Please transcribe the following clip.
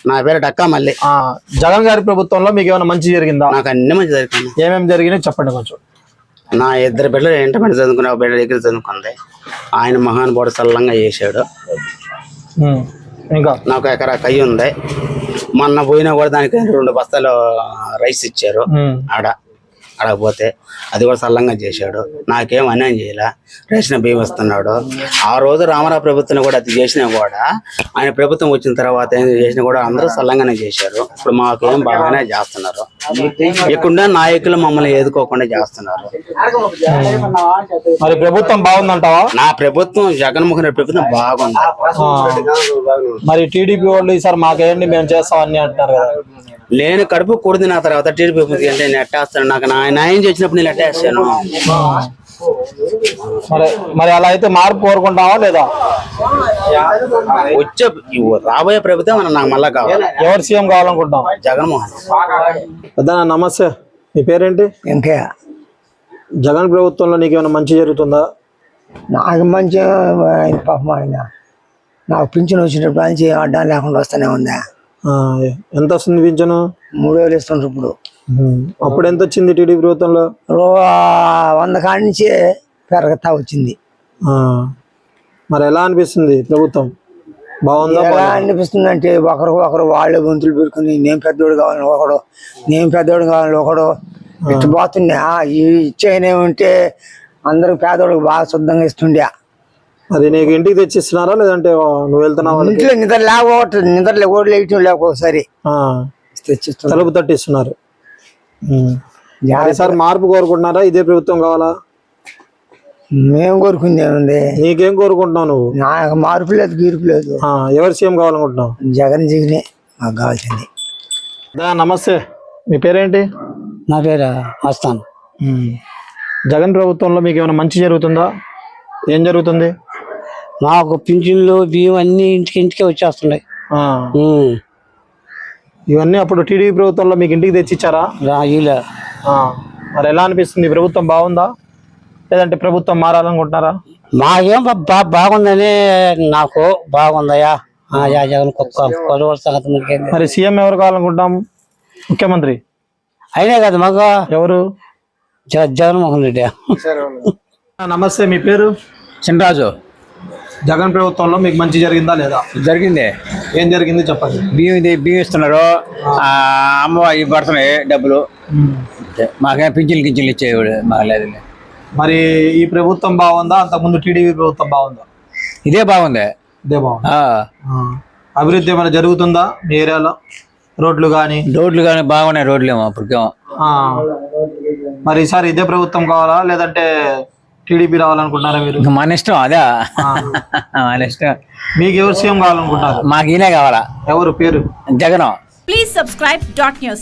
నా పేరు డక్కా మళ్ళీ. జగన్ గారి ప్రభుత్వంలో మీకు ఏమైనా మంచి జరిగిందా? నాకు అన్ని మంచి జరిగింది. ఏమేమి జరిగినాయి చెప్పండి కొంచెం. నా 2 బిడ్డలు ఇంటర్మీడియట్ చదువుకుని, ఒక బిడ్డ దగ్గర చదువుకుంది. ఆయన మహానుభావుడు సల్లంగా చేశాడు. ఇంకా నాకు ఎకరా కయ్యి ఉంది. మొన్న పోయినా కూడా దానికి 2 బస్తాలు రైస్ ఇచ్చారు. ఆడకపోతే అది కూడా సల్లంగా చేశాడు. నాకేం అన్యాయం చేయలే. రేషన్ బియ్యం ఇస్తున్నాడు. ఆ రోజు రామారావు ప్రభుత్వం కూడా అది చేసినా కూడా, ఆయన ప్రభుత్వం వచ్చిన తర్వాత ఏం చేసినా కూడా అందరూ సల్లంగానే చేశారు. ఇప్పుడు మాకేం బాగానే చేస్తున్నారు. ఇక్కడ నాయకులు మమ్మల్ని ఎదుకోకుండా చేస్తున్నారు. మరి ప్రభుత్వం బాగుందంటావా? నా ప్రభుత్వం జగన్మోహన్ రెడ్డి ప్రభుత్వం బాగుంది. మరి టీడీపీ వాళ్ళు ఈసారి మాకేంటి మేము చేస్తామని అంటున్నారు కదా. నేను కడుపు కూడిన తర్వాత టీడీపీ అంటే నెట్టేస్తాను. నాకు న్యాయం చేసినప్పుడు నేను నెట్టేస్తాను. మరి అలా అయితే మార్పు కోరుకుంటావా లేదా? వచ్చే రాబోయే ప్రభుత్వం నాకు మళ్ళా కావాలి. ఎవరు సీఎం కావాలనుకుంటాం? జగన్మోహన్. పెద్దనా నమస్తే, మీ పేరేంటి? ఇంకా జగన్ ప్రభుత్వంలో నీకు ఏమైనా మంచి జరుగుతుందా? నాకు మంచి పాపం ఆయన నాకు పింఛన్ వచ్చినప్పుడు నుంచి అడ్డం లేకుండా వస్తూనే ఉందా. ఎంత వస్తుంది పింఛను? 3000 ఇస్తుండ్రు ఇప్పుడు. అప్పుడు ఎంత వచ్చింది టీడీపీ ప్రభుత్వంలో? 100 కాడి నుంచి పెరగతా వచ్చింది. మరి ఎలా అనిపిస్తుంది ప్రభుత్వం? బాగుందా? ఎలా అనిపిస్తుంది అంటే ఒకరు వాళ్ళే గొంతులు పెట్టుకుని నేను పెద్దోడు కావాలని ఒకడు, నేను పెద్దోడు కావాలని ఒకడు ఇటు పోతుండే. ఇచ్చేనే ఉంటే అందరూ పేదోళ్ళకి బాగా శుద్ధంగా ఇస్తుండే. అది నీకు ఇంటికి తెచ్చిస్తున్నారా లేదంటే నువ్వు వెళ్తున్నావు? ఇంట్లో నిద్ర ఓట్లు వేయటం లేక ఒకసారి తెచ్చిస్తున్నారు, తలుపు తట్టిస్తున్నారు. సార్ మార్పు కోరుకుంటున్నారా? ఇదే ప్రభుత్వం కావాలా? మేము కోరుకుంది ఏముంది? నీకేం కోరుకుంటున్నావు నువ్వు? నాకు మార్పు లేదు, గీర్పు లేదు. ఎవరు సీఎం కావాలనుకుంటున్నావు? జగనే మాకు కావాల్సింది. నమస్తే, మీ పేరేంటి? నా పేరు వస్తాను. జగన్ ప్రభుత్వంలో మీకు ఏమైనా మంచి జరుగుతుందా? ఏం జరుగుతుంది? మాకు పింఛన్లు బియ్యం అన్ని ఇంటికే వచ్చేస్తున్నాయి. ఇవన్నీ అప్పుడు టీడీపీ ప్రభుత్వంలో మీకు ఇంటికి తెచ్చిచ్చారా? మరి ఎలా అనిపిస్తుంది? ప్రభుత్వం బాగుందా లేదంటే ప్రభుత్వం మారాలనుకుంటున్నారా? మాకేం బాగుందని నాకు బాగుందయ్యా. జగన్ మరి సీఎం ఎవరు కావాలనుకుంటాం? ముఖ్యమంత్రి అయినా కదా మాకు ఎవరు? జగన్మోహన్ రెడ్డి. నమస్తే, మీ పేరు? చినరాజు. జగన్ ప్రభుత్వంలో మీకు మంచి జరిగిందా లేదా? జరిగింది. ఏం జరిగింది చెప్పండి. బియ్యం ఇస్తున్నారు, అమ్మ ఇవి పడుతున్నాయి డబ్బులు. మాకేం పింఛన్లు ఇచ్చేవాడు మాకు లేదు. మరి ఈ ప్రభుత్వం బాగుందా అంతకుముందు టీడీపీ ప్రభుత్వం బాగుందా? ఇదే బాగుంది. ఇదే బాగుంది. అభివృద్ధి ఏమైనా జరుగుతుందా మీ ఏరియాలో? రోడ్లు కానీ బాగున్నాయి. రోడ్లు ఏమో అప్పటికేమో. మరి ఈసారి ఇదే ప్రభుత్వం కావాలా లేదంటే టీడీపీ రావాలనుకుంటున్నారా మీరు? మన ఇష్టం. అదే మన ఇష్టం. మీకు ఎవరు సీఎం కావాలనుకుంటున్నారు? మాకు ఈయనే కావాలా. ఎవరు పేరు? జగన్. Please subscribe .news.